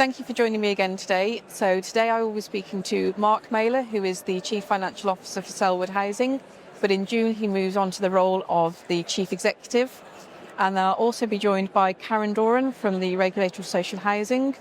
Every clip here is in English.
Thank you for joining me again today. So today I will be speaking to Mark Mayler, who is the Chief Financial Officer for Selwood Housing, but in June he moves on to the role of the Chief Executive. And I'll also be joined by Karen Doran from the Regulator of Social Housing.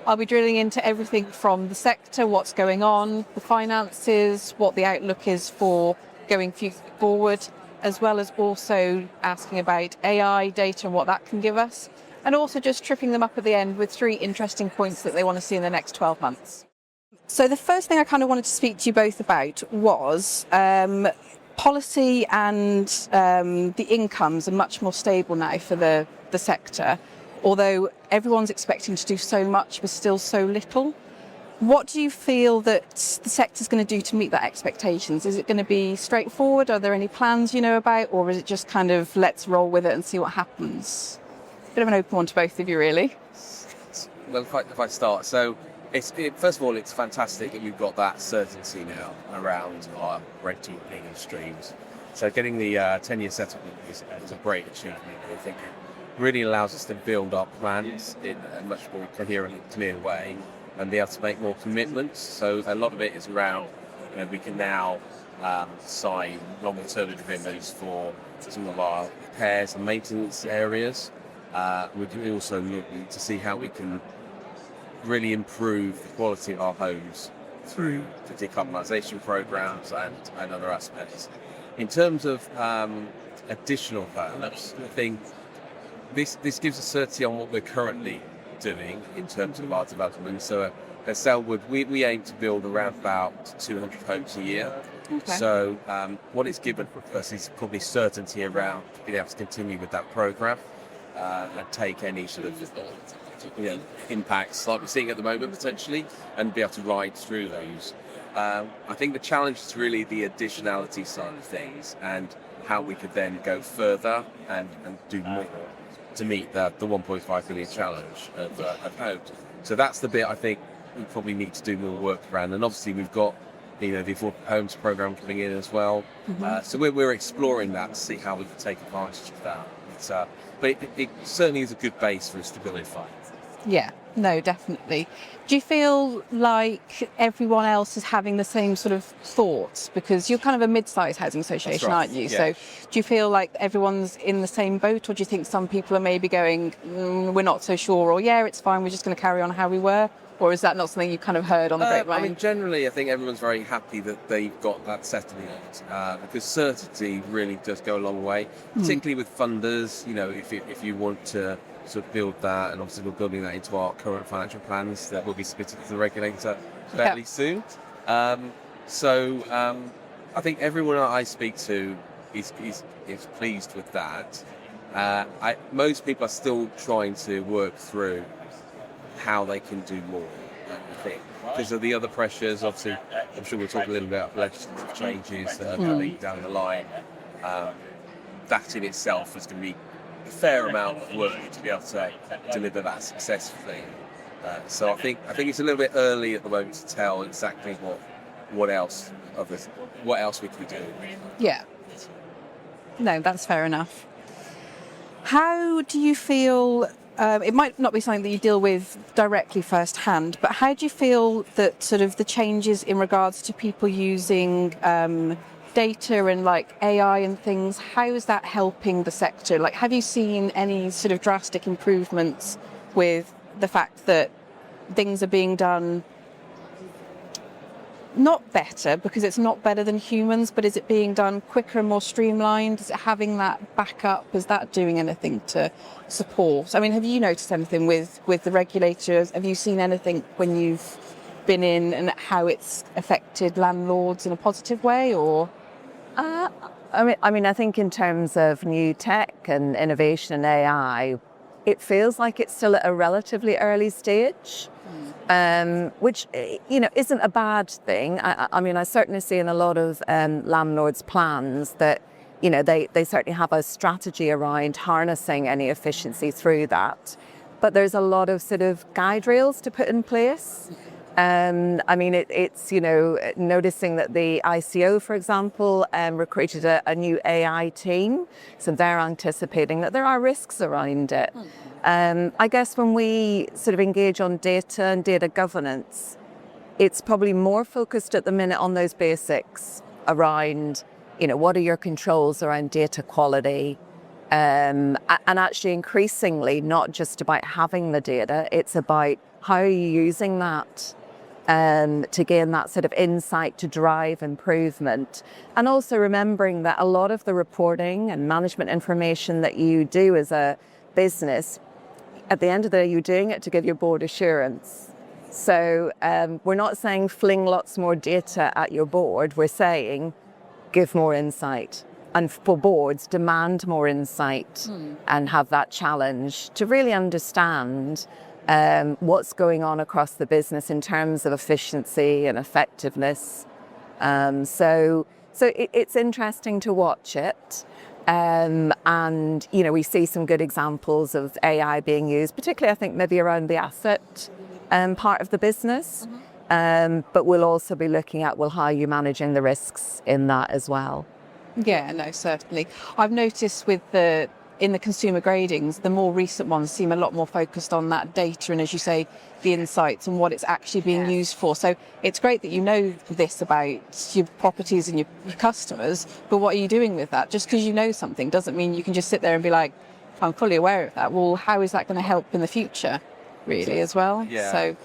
I'll be drilling into everything from the sector, what's going on, the finances, what the outlook is for going forward, as well as also asking about AI data and what that can give us, and also just tripping them up at the end with 3 interesting points that they want to see in the next 12 months. So the first thing I kind of wanted to speak to you both about was policy, and the incomes are much more stable now for the sector, although everyone's expecting to do so much with still so little. What do you feel that the sector's going to do to meet that expectations? Is it going to be straightforward? Are there any plans you know about, or is it just kind of let's roll with it and see what happens? Bit of an open one to both of you, really. Well, if I start, so first of all, it's fantastic that we've got that certainty now around our rental income streams. So getting the 10-year settlement is a great achievement. I think it really allows us to build our plans in a much more coherent and clear way, and be able to make more commitments. So a lot of it is around, we can now sign longer-term agreements for some of our repairs and maintenance areas. We can also look to see how we can really improve the quality of our homes through the decarbonisation programs and other aspects. In terms of additional plans, I think this gives us certainty on what we're currently doing in terms of our development. So at Selwood, we aim to build around about 200 homes a year. Okay. So what it's given us is probably certainty around being able to continue with that programme and take any sort of impacts like we're seeing at the moment potentially, and be able to ride through those. I think the challenge is really the additionality side of things, and how we could then go further and do more to meet the 1.5 billion challenge of homes. So that's the bit I think we probably need to do more work around. And obviously we've got the Affordable Homes programme coming in as well. Mm-hmm. So we're exploring that to see how we can take advantage of that. But it certainly is a good base for us to build in. Yeah, no, definitely. Do you feel like everyone else is having the same sort of thoughts? Because you're kind of a mid-sized housing association, right, aren't you? yeah. So do you feel like everyone's in the same boat, or do you think some people are maybe going, we're not so sure, or yeah, it's fine, we're just going to carry on how we were? Or is that not something you kind of heard on the grapevine? Generally, I think everyone's very happy that they've got that settlement, because certainty really does go a long way, particularly with funders. If you want to sort of build that, and obviously we're building that into our current financial plans that will be submitted to the regulator fairly soon. I think everyone I speak to is pleased with that. Most people are still trying to work through how they can do more, I think, because of the other pressures. Obviously, I'm sure we'll talk a little bit about legislative changes that are coming down the line. That in itself is going to be a fair amount of work to be able to deliver that successfully. So I think it's a little bit early at the moment to tell exactly what else we can do. Yeah. No, that's fair enough. How do you feel? It might not be something that you deal with directly firsthand, but how do you feel that sort of the changes in regards to people using data and like AI and things, how is that helping the sector? Like, have you seen any sort of drastic improvements with the fact that things are being done not better, because it's not better than humans, but is it being done quicker and more streamlined? Is it having that backup? Is that doing anything to support? I mean, have you noticed anything with the regulators? Have you seen anything when you've been in, and how it's affected landlords in a positive way, or? I think in terms of new tech and innovation and AI, it feels like it's still at a relatively early stage. Which isn't a bad thing. I certainly see in a lot of landlords' plans that they certainly have a strategy around harnessing any efficiency through that. But there's a lot of sort of guide rails to put in place. I mean, it's, noticing that the ICO, for example, recruited a new AI team. So they're anticipating that there are risks around it. I guess when we sort of engage on data and data governance, it's probably more focused at the minute on those basics around, what are your controls around data quality? And actually increasingly not just about having the data, it's about how are you using that to gain that sort of insight to drive improvement. And also remembering that a lot of the reporting and management information that you do as a business, at the end of the day, you're doing it to give your board assurance. So we're not saying fling lots more data at your board, we're saying give more insight. And for boards, demand more insight and have that challenge to really understand what's going on across the business in terms of efficiency and effectiveness. So it's interesting to watch it. And, we see some good examples of AI being used, particularly I think maybe around the asset part of the business. But we'll also be looking at, how are you managing the risks in that as well? Yeah, no, certainly. I've noticed in the consumer gradings, the more recent ones seem a lot more focused on that data and, as you say, the insights and what it's actually being used for. So it's great that you know this about your properties and your customers, but what are you doing with that? Just because you know something doesn't mean you can just sit there and be like, I'm fully aware of that. Well, how is that going to help in the future, really, as well? Yeah. So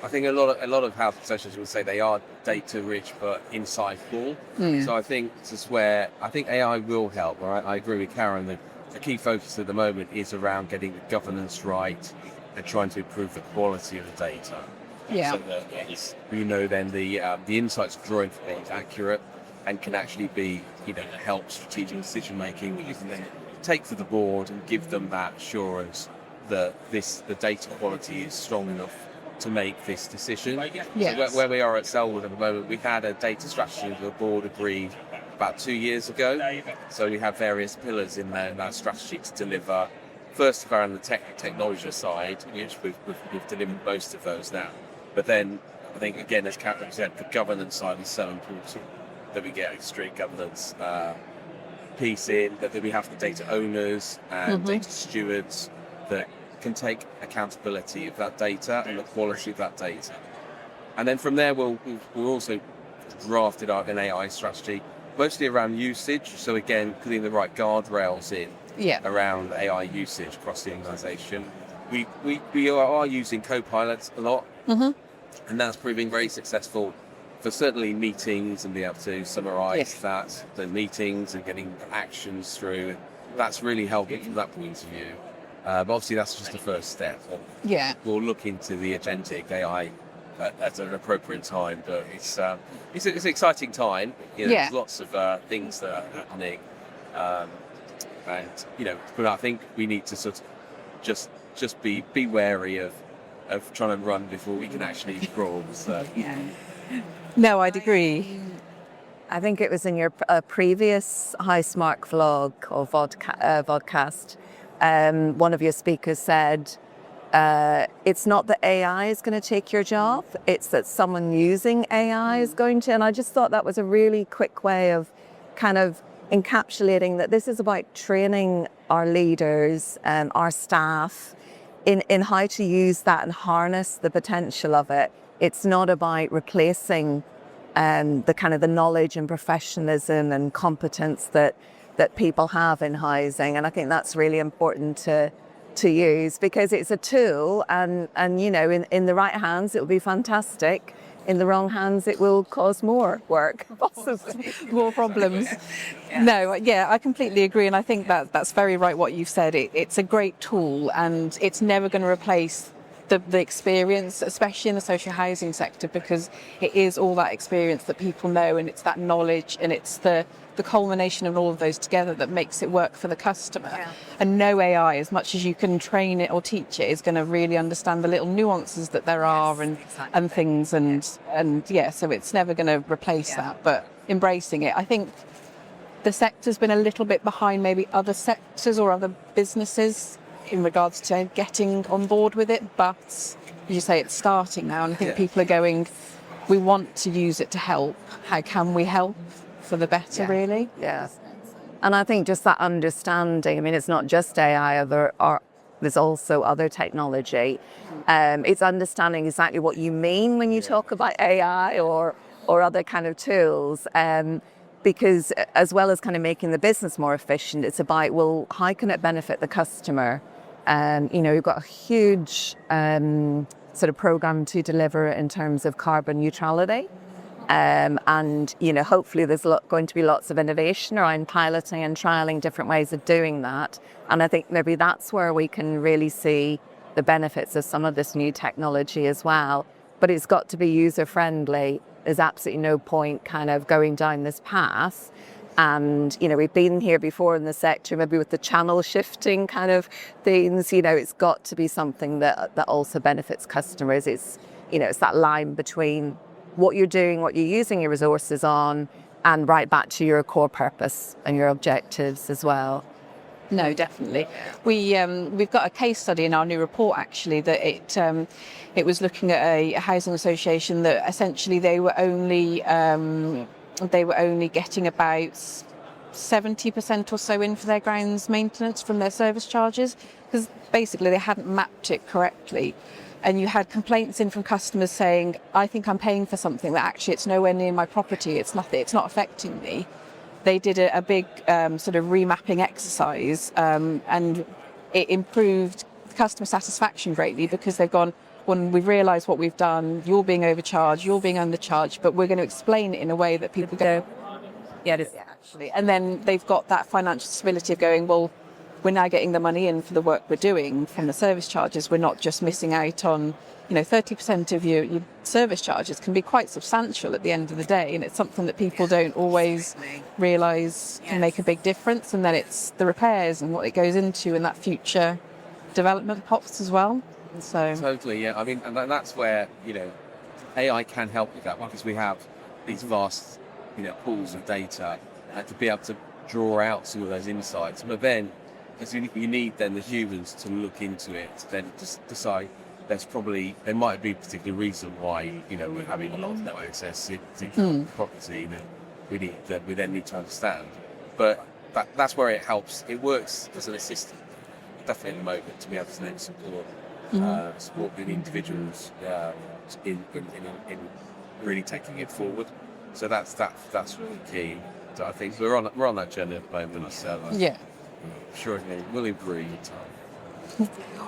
I think a lot of housing associations will say they are data rich but insightful. So I think this is where I think AI will help. Right? I agree with Karen that the key focus at the moment is around getting the governance right and trying to improve the quality of the data. Yeah. So that then the insights drawing from it is accurate and can actually be help strategic decision making, which you can then take to the board and give them that assurance that the data quality is strong enough to make this decision. Yes. So where we are at Selwood at the moment, we had a data strategy that the board agreed about 2 years ago. So we have various pillars in there in that strategy to deliver. First around the technology side, which we've delivered most of those now. But then I think again, as Karen said, the governance side is so important that we get a strict governance piece in, that we have the data owners and data stewards that can take accountability of that data and the quality of that data. And then from there, we'll also drafted out an AI strategy, mostly around usage. So again, putting the right guardrails in around AI usage across the organisation. We are using co-pilots a lot, and that's proving very successful for certainly meetings and be able to summarise the meetings and getting actions through. That's really helping from that point of view. But obviously, that's just the first step. We'll look into the agentic AI at an appropriate time, but it's an exciting time. There's lots of things that are happening, but I think we need to sort of just be wary of trying to run before we can actually crawl. So. No, I'd agree. I think it was in your previous Housemark vlog or vodcast. One of your speakers said, it's not that AI is going to take your job, it's that someone using AI is going to. And I just thought that was a really quick way of kind of encapsulating that this is about training our leaders and our staff in how to use that and harness the potential of it. It's not about replacing the kind of the knowledge and professionalism and competence that people have in housing. And I think that's really important to use, because it's a tool and in the right hands it will be fantastic. In the wrong hands it will cause more work, possibly. More problems. No, I completely agree, and I think that's very right what you've said. It's a great tool and it's never going to replace the experience, especially in the social housing sector, because it is all that experience that people know, and it's that knowledge, and it's the culmination of all of those together that makes it work for the customer. And no AI, as much as you can train it or teach it, is going to really understand the little nuances that there are and things, and so it's never going to replace that, but embracing it. I think the sector's been a little bit behind maybe other sectors or other businesses in regards to getting on board with it, but as you say, it's starting now, and I think people are going, we want to use it to help. How can we help for the better, really? Yes. And I think just that understanding, I mean, it's not just AI, there's also other technology. It's understanding exactly what you mean when you talk about AI or other kind of tools. Because as well as kind of making the business more efficient, it's about, well, how can it benefit the customer? We've got a huge sort of program to deliver in terms of carbon neutrality. Hopefully there's going to be lots of innovation around piloting and trialing different ways of doing that. And I think maybe that's where we can really see the benefits of some of this new technology as well. But it's got to be user-friendly. There's absolutely no point kind of going down this path. And, we've been here before in the sector, maybe with the channel shifting kind of things, it's got to be something that also benefits customers. It's that line between what you're doing, what you're using your resources on, and right back to your core purpose and your objectives as well. No, definitely. We've got a case study in our new report, actually, that it was looking at a housing association that essentially they were only getting about 70% or so in for their grounds maintenance from their service charges, because basically they hadn't mapped it correctly. And you had complaints in from customers saying, I think I'm paying for something that actually it's nowhere near my property, it's not affecting me. They did a big sort of remapping exercise, and it improved customer satisfaction greatly, because they've gone, when we've realised what we've done, you're being overcharged, you're being undercharged, but we're going to explain it in a way that people go, actually. And then they've got that financial stability of going, well, we're now getting the money in for the work we're doing from the service charges. We're not just missing out on, 30% of your service charges can be quite substantial at the end of the day. And it's something that people don't always realise can make a big difference. And then it's the repairs and what it goes into and that future development pots as well. So totally, yeah. I mean, and that's where, AI can help with that, because we have these vast, pools of data to be able to draw out some of those insights. But then, you need then the humans to look into it, to then just decide there might be a particular reason why, we're having a lot of no access to property that we then need to understand. But that's where it helps. It works as an assistant, definitely at the moment, to be able to then support the individuals in really taking it forward. So that's really key. So I think we're on that journey at the moment. So sure, we'll improve in time.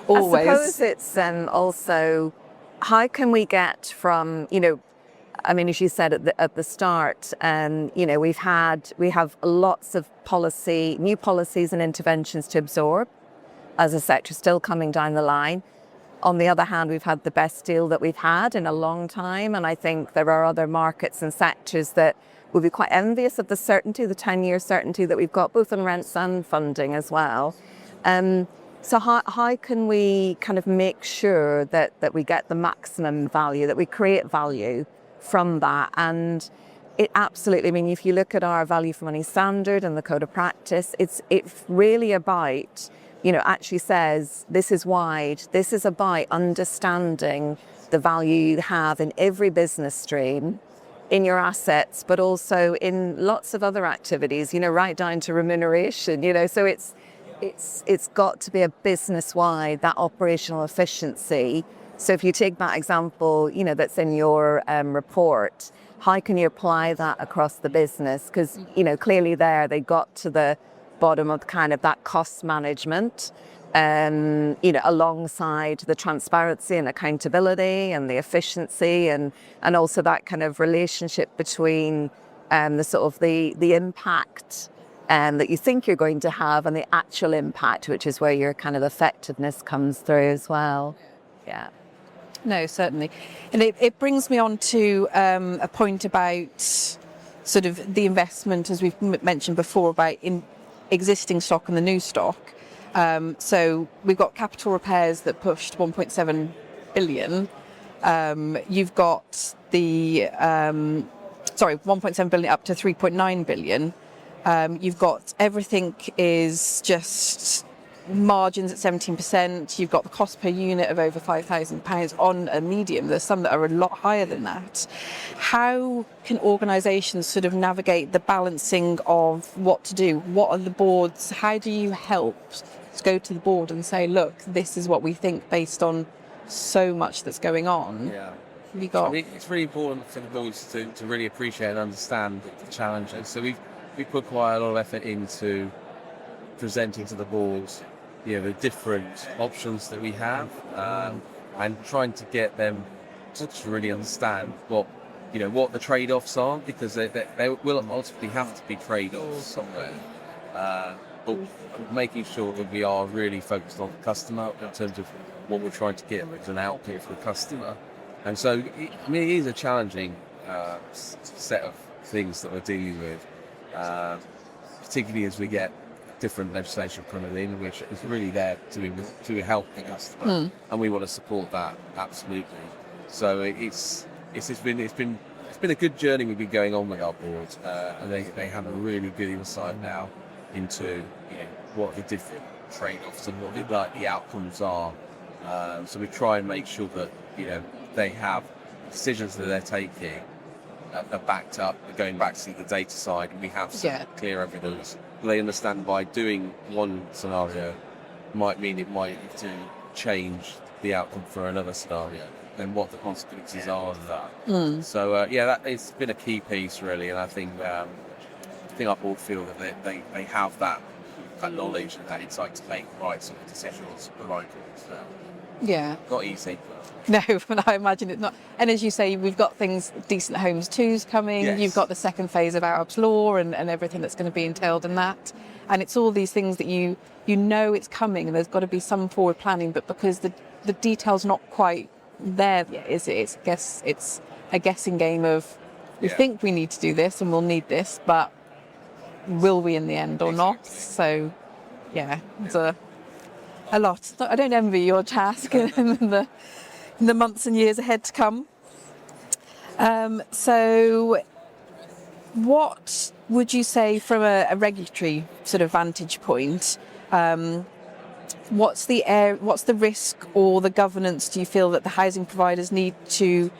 Always. I suppose it's also, how can we get from, as you said at the start, we have lots of new policies and interventions to absorb as a sector still coming down the line. On the other hand, we've had the best deal that we've had in a long time, and I think there are other markets and sectors that will be quite envious of the certainty, the 10-year certainty that we've got, both on rents and funding as well. So how can we kind of make sure that we get the maximum value, that we create value from that? And it absolutely, if you look at our value for money standard and the code of practice, it's really about, actually says this is wide. This is about understanding the value you have in every business stream, in your assets, but also in lots of other activities, right down to remuneration, so it's got to be a business-wide, that operational efficiency. So if you take that example, that's in your report, how can you apply that across the business? Because, clearly they got to the bottom of kind of that cost management, alongside the transparency and accountability and the efficiency and also that kind of relationship between the impact that you think you're going to have and the actual impact, which is where your kind of effectiveness comes through as well. Yeah. No, certainly. And it brings me on to a point about sort of the investment, as we've mentioned before, about in existing stock and the new stock. So we've got capital repairs that pushed 1.7 billion. You've got the 1.7 billion up to 3.9 billion. You've got everything is just margins at 17%, you've got the cost per unit of over £5,000 on a medium. There's some that are a lot higher than that. How can organisations sort of navigate the balancing of what to do? What are the boards? How do you help to go to the board and say, look, this is what we think based on so much that's going on? Yeah. Have you got... I mean, it's really important for the boards to really appreciate and understand the challenges. So we put quite a lot of effort into presenting to the boards, the different options that we have, and trying to get them to really understand what the trade-offs are, because they will ultimately have to be trade-offs somewhere. But making sure that we are really focused on the customer in terms of what we're trying to get as an output for the customer. And so, it is a challenging set of things that we're dealing with, particularly as we get different legislation coming in, which is really there to help the customer, and we want to support that absolutely. So it's been a good journey we've been going on with our boards, and they have a really good insight now into what the different trade-offs and what the outcomes are. So we try and make sure that they have decisions that they're taking are backed up, going back to the data side, and we have some clear evidence. They understand by doing one scenario might mean it might need to change the outcome for another scenario, and what the consequences are of that. So it's been a key piece really, and I think our board feel that they have that knowledge and that insight to make the right sort of decisions, the right calls. Yeah. Not easy. No, but I imagine it's not. And as you say, we've got things, Decent Homes 2's coming, You've got the second phase of Arab's Law and everything that's going to be entailed in that. And it's all these things that you know it's coming, and there's got to be some forward planning, but because the detail's not quite there yet, is it? It's a guessing game of, we think we need to do this and we'll need this, but will we in the end or not? So, it's a lot. I don't envy your task in the months and years ahead to come. So what would you say from a regulatory sort of vantage point? What's the risk or the governance do you feel that the housing providers need to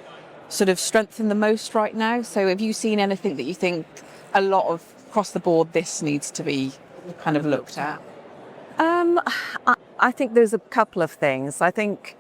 sort of strengthen the most right now? So have you seen anything that you think a lot of across the board this needs to be kind of looked at? I think there's a couple of things. I think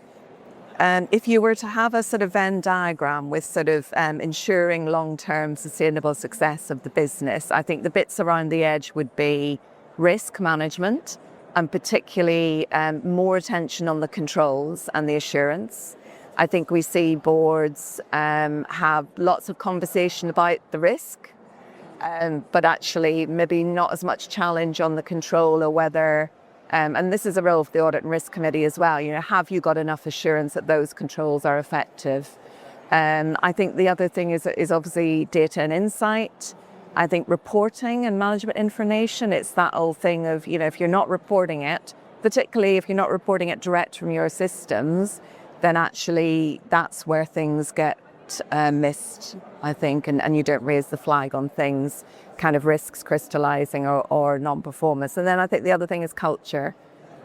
if you were to have a sort of Venn diagram with sort of ensuring long-term sustainable success of the business, I think the bits around the edge would be risk management, and particularly more attention on the controls and the assurance. I think we see boards have lots of conversation about the risk, but actually maybe not as much challenge on the control, or whether and this is a role of the Audit and Risk Committee as well. Have you got enough assurance that those controls are effective? I think the other thing is obviously data and insight. I think reporting and management information, it's that old thing of, if you're not reporting it, particularly if you're not reporting it direct from your systems, then actually that's where things get missed, I think, and you don't raise the flag on things, kind of risks crystallising or non-performance. And then I think the other thing is culture.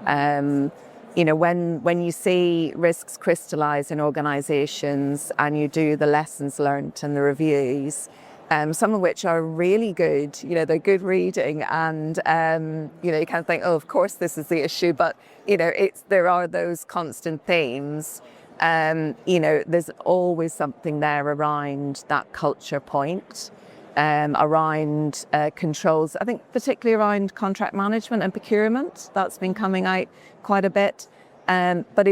When you see risks crystallise in organisations and you do the lessons learnt and the reviews, some of which are really good, they're good reading, and you kind of think, oh, of course this is the issue, but there are those constant themes. There's always something there around that culture point, around controls. I think particularly around contract management and procurement, that's been coming out quite a bit. But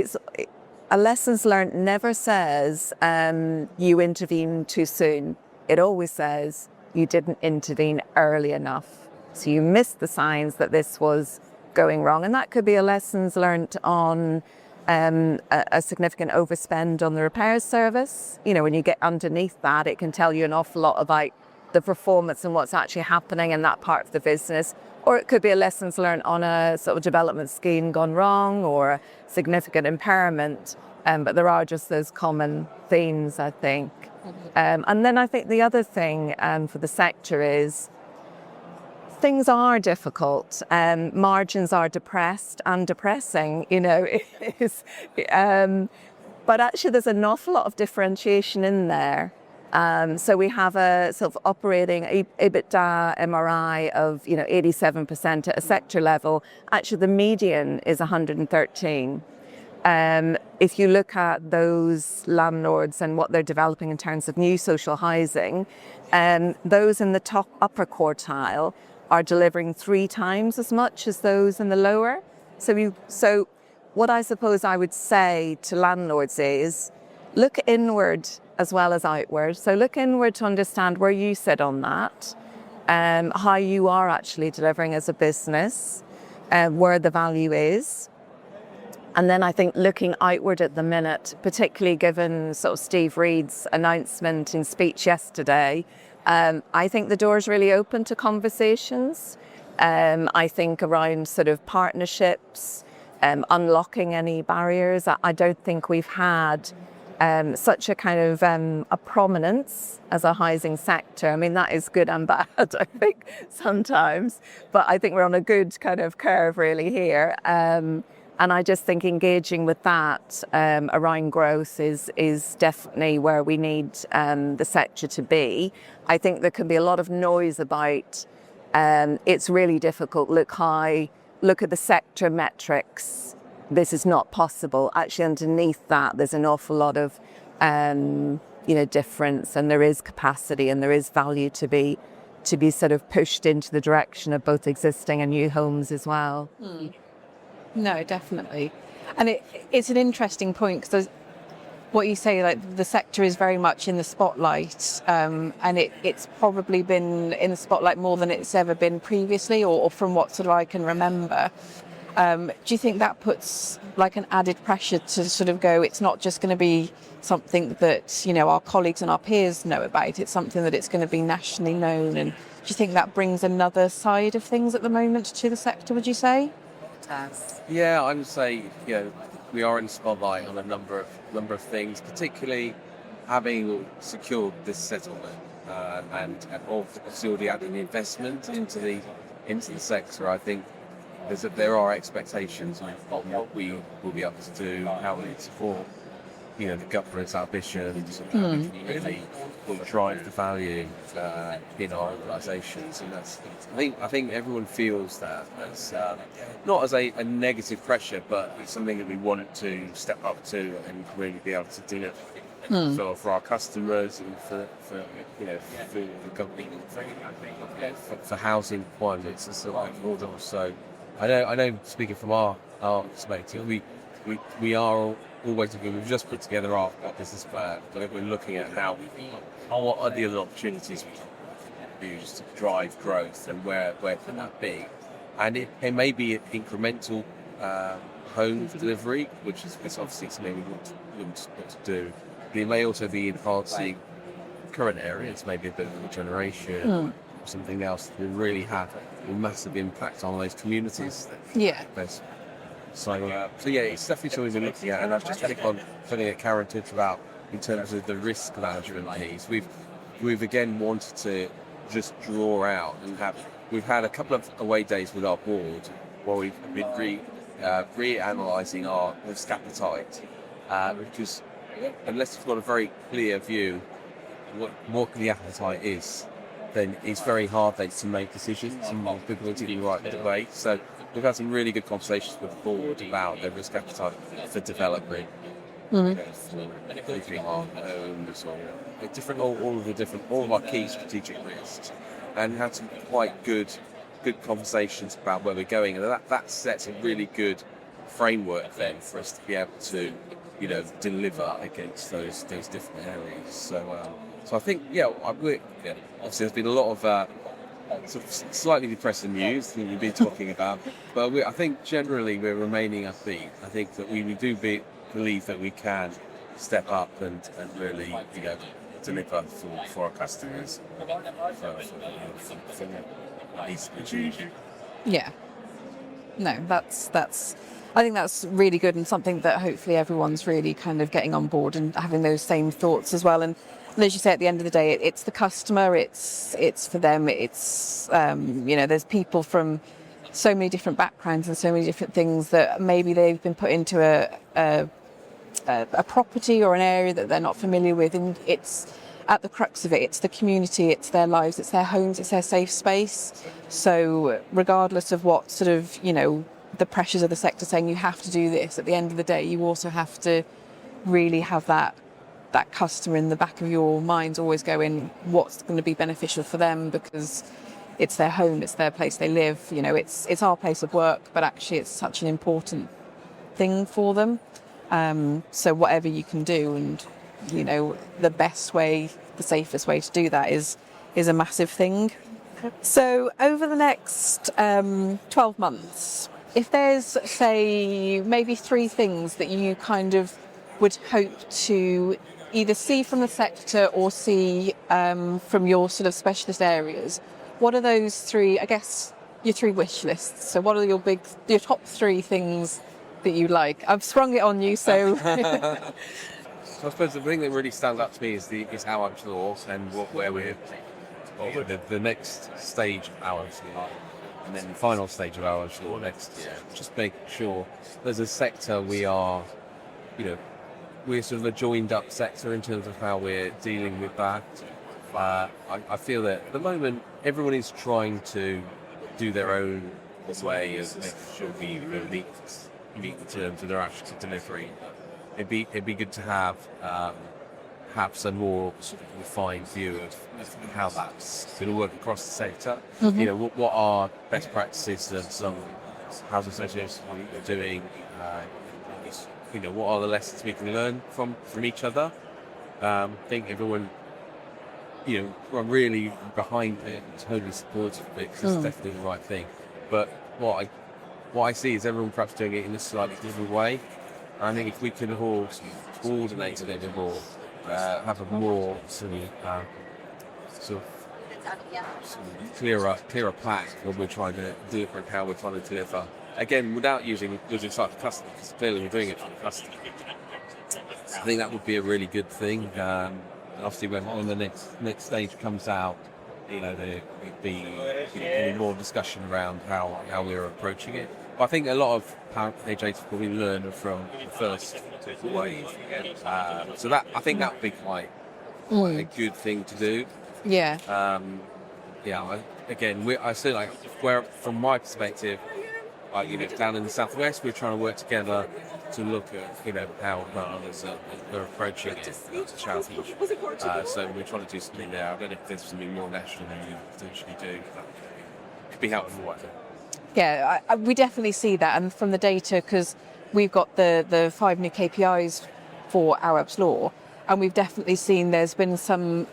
a lessons learned never says you intervene too soon. It always says you didn't intervene early enough. So you missed the signs that this was going wrong. And that could be a lessons learned on a significant overspend on the repairs service. When you get underneath that, it can tell you an awful lot about the performance and what's actually happening in that part of the business. Or it could be a lessons learned on a sort of development scheme gone wrong, or a significant impairment. But there are just those common themes, I think. And then I think the other thing for the sector is things are difficult. Margins are depressed and depressing, it is. But actually there's an awful lot of differentiation in there. So we have a sort of operating EBITDA MRI of 87% at a sector level. Actually, the median is 113. If you look at those landlords and what they're developing in terms of new social housing, those in the top upper quartile are delivering 3 times as much as those in the lower. So what I suppose I would say to landlords is look inward as well as outward. So look inward to understand where you sit on that, how you are actually delivering as a business, where the value is. And then I think looking outward at the minute, particularly given sort of Steve Reed's announcement in speech yesterday, I think the door's really open to conversations. I think around sort of partnerships, unlocking any barriers. I don't think we've had such a kind of a prominence as a housing sector. I mean, that is good and bad, I think, sometimes. But I think we're on a good kind of curve really here. And I just think engaging with that around growth is definitely where we need the sector to be. I think there can be a lot of noise about it's really difficult. Look at the sector metrics. This is not possible. Actually, underneath that, there's an awful lot of difference, and there is capacity and there is value to be sort of pushed into the direction of both existing and new homes as well. No, definitely. And it's an interesting point because what you say, like the sector is very much in the spotlight, and it's probably been in the spotlight more than it's ever been previously, or from what sort of I can remember. Do you think that puts like an added pressure to sort of go, it's not just going to be something that, our colleagues and our peers know about, it's something that it's going to be nationally known? And do you think that brings another side of things at the moment to the sector, would you say? Yeah, I would say, we are in the spotlight on a number of things, particularly having secured this settlement and already adding investment into the sector. I think there are expectations on what we will be able to do, how we support, the government's ambitions, and how we can really drive the value in our organisations. And I think everyone feels that as not as a negative pressure, but it's something that we want to step up to and really be able to deliver for our customers and for the government, for housing requirements and so on. So I know speaking from our perspective, we are always looking. We've just put together our business plan, but we're looking at what are the other opportunities we can use to drive growth, and where can that be? And it may be incremental home delivery, which is obviously something we want to do. But it may also be enhancing current areas, maybe a bit of regeneration, or something else that will really have a massive impact on those communities. Yeah. So yeah, it's definitely something we're looking at, and I've just picked on something that Karen talked about in terms of the risk management piece. We've again wanted to just draw out and we've had a couple of away days with our board where we've been reanalyzing our risk appetite, because unless you've got a very clear view what the appetite is, then it's very hard then to make decisions and people to do the right way. So we've had some really good conversations with the board about their risk appetite for developing, including our homes or all of our key strategic risks, and had some quite good conversations about where we're going, and that sets a really good framework then for us to be able to deliver against those different areas. So I think obviously there's been a lot of sort of slightly depressing news that we've been talking about, but I think generally we're remaining upbeat. I think that we do believe that we can step up and really deliver for our customers. Yeah. No, that's. I think that's really good, and something that hopefully everyone's really kind of getting on board and having those same thoughts as well. And And as you say, at the end of the day, it's the customer, it's for them, it's, there's people from so many different backgrounds and so many different things that maybe they've been put into a property or an area that they're not familiar with. And it's at the crux of it, it's the community, it's their lives, it's their homes, it's their safe space. So regardless of what sort of, the pressures of the sector saying you have to do this, at the end of the day, you also have to really have that customer in the back of your mind always going, what's going to be beneficial for them, because it's their home, it's their place they live, it's our place of work, but actually it's such an important thing for them. So whatever you can do, and the best way, the safest way to do that is a massive thing. So over the next 12 months, if there's, say, maybe 3 things that you kind of would hope to either see from the sector or see from your sort of specialist areas, what are those 3, I guess, your 3 wish lists? So what are your top 3 things that you like? I've sprung it on you, so... So I suppose the thing that really stands out to me is our law and where we're the next stage of our law, and then the final stage of our law next year. Just making sure there's a sector we are, we're sort of a joined up sector in terms of how we're dealing with that. I feel that at the moment everyone is trying to do their own way of making sure we meet the terms of their actual delivery. It'd be good to have perhaps a more sort of refined view of how that's going to work across the sector. Mm-hmm. What are best practices that some housing associations are doing? What are the lessons we can learn from each other? I think everyone, we're really behind it, totally supportive of it, because it's definitely the right thing. But what I see is everyone perhaps doing it in a slightly different way. I think if we could all coordinate a little more, have a more sort of clearer plan when we're trying to deliver and how we're trying to deliver. Again, without using sight of customer, because clearly we're doing it for the customer. I think that would be a really good thing. And obviously, when the next stage comes out, there would be more discussion around how we're approaching it. But I think a lot of HAs probably learn from the first wave. So I think that would be quite a good thing to do. Yeah. I see, like, where from my perspective, down in the southwest, we're trying to work together to look at how others are approaching it as a challenge. So we're trying to do something there. I don't know if there's something more national than we potentially do. Could be helpful, I think. Yeah, we definitely see that, and from the data, because we've got the 5 new KPIs for Arab's Law, and we've definitely seen there's been some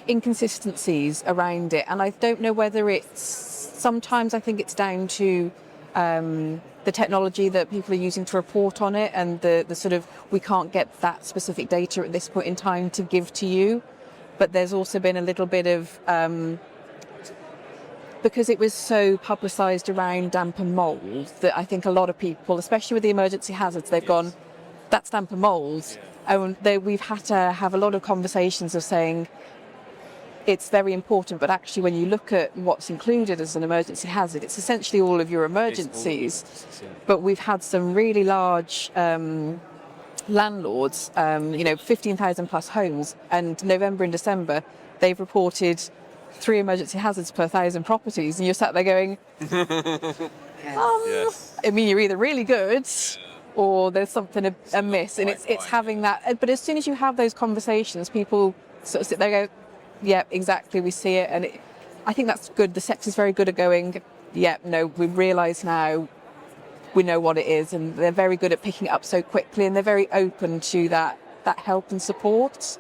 inconsistencies around it, and I don't know whether sometimes I think it's down to the technology that people are using to report on it, and the sort of, we can't get that specific data at this point in time to give to you, but there's also been a little bit of because it was so publicised around damp and mould, that I think a lot of people, especially with the emergency hazards, they've gone, that's damp and mould. And we've had to have a lot of conversations of saying it's very important, but actually when you look at what's included as an emergency hazard, it's essentially all of your emergencies. But we've had some really large landlords, 15,000 plus homes, and November and December, they've reported 3 emergency hazards per 1,000 properties, and you're sat there going, Yes. I mean, you're either really good or there's something amiss, and it's having that. But as soon as you have those conversations, people sort of sit there and go, yeah, exactly, we see it, and I think that's good. The sector's very good at going, yeah, no, we realise now, we know what it is, and they're very good at picking it up so quickly, and they're very open to that help and support.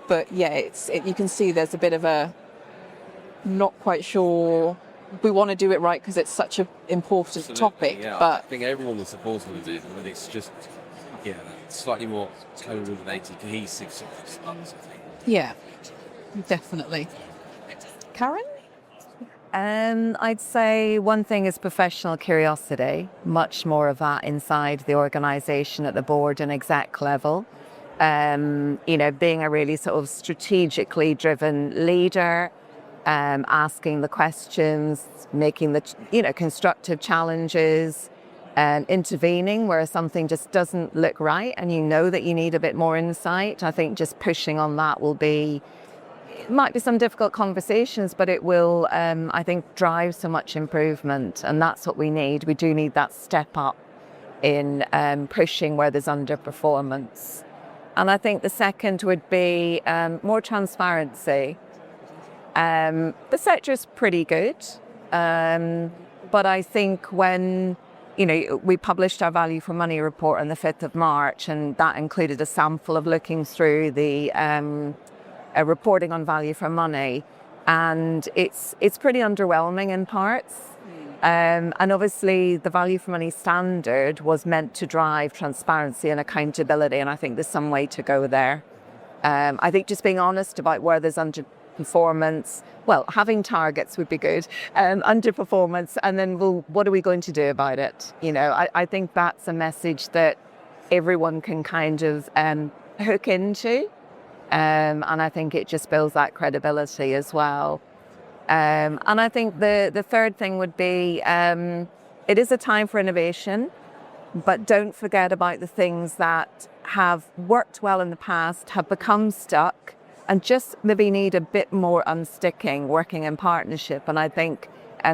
But yeah, you can see there's a bit of a not quite sure. We want to do it right because it's such an important topic. Yeah. But I think everyone was supportive of it, but it's just slightly more coordinated, cohesive. Yeah, definitely. Karen? I'd say one thing is professional curiosity, much more of that inside the organisation at the board and exec level. being a really sort of strategically driven leader, asking the questions, making the, constructive challenges, and intervening where something just doesn't look right and you know that you need a bit more insight. I think just pushing on that it might be some difficult conversations, but it will, I think, drive so much improvement. And that's what we need. We do need that step up in pushing where there's underperformance. And I think the second would be more transparency. The sector is pretty good, but I think when we published our value for money report on the 5th of March, and that included a sample of looking through the reporting on value for money, and it's pretty underwhelming in parts. And obviously the value for money standard was meant to drive transparency and accountability, and I think there's some way to go there. I think just being honest about where there's underperformance, having targets would be good, underperformance, and then what are we going to do about it? I think that's a message that everyone can kind of hook into, and I think it just builds that credibility as well. And I think the third thing would be, it is a time for innovation, but don't forget about the things that have worked well in the past, have become stuck, and just maybe need a bit more unsticking, working in partnership. And I think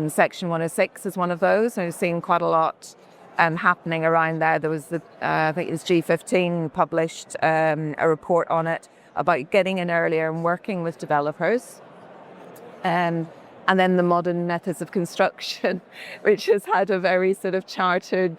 Section 106 is one of those. I've seen quite a lot happening around there. There was I think it was G15 published a report on it about getting in earlier and working with developers. And then the modern methods of construction, which has had a very sort of chartered,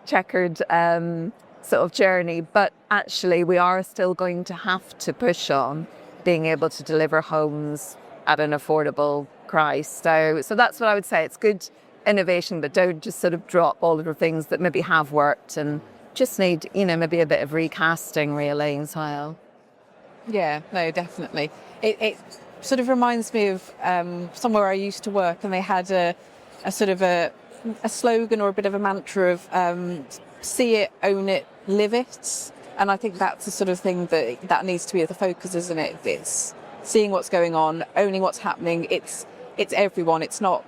checkered sort of journey. But actually, we are still going to have to push on being able to deliver homes at an affordable price. So that's what I would say. It's good innovation, but don't just sort of drop all of the things that maybe have worked and just need, maybe a bit of recasting really as well. Yeah, no, definitely. It sort of reminds me of somewhere I used to work, and they had a sort of a slogan or a bit of a mantra of see it, own it, live it. And I think that's the sort of thing that needs to be at the focus, isn't it? It's seeing what's going on, owning what's happening. It's everyone. It's not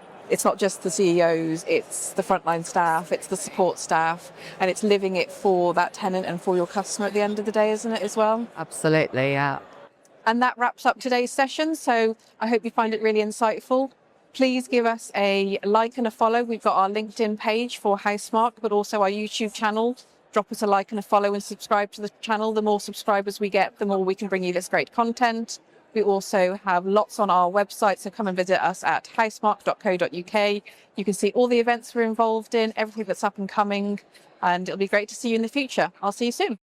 just the CEOs. It's the frontline staff. It's the support staff, and it's living it for that tenant and for your customer at the end of the day, isn't it, as well? Absolutely, yeah. And that wraps up today's session. So I hope you find it really insightful. Please give us a like and a follow. We've got our LinkedIn page for Housemark, but also our YouTube channel. Drop us a like and a follow and subscribe to the channel. The more subscribers we get, the more we can bring you this great content. We also have lots on our website, so come and visit us at housemark.co.uk. You can see all the events we're involved in, everything that's up and coming, and it'll be great to see you in the future. I'll see you soon.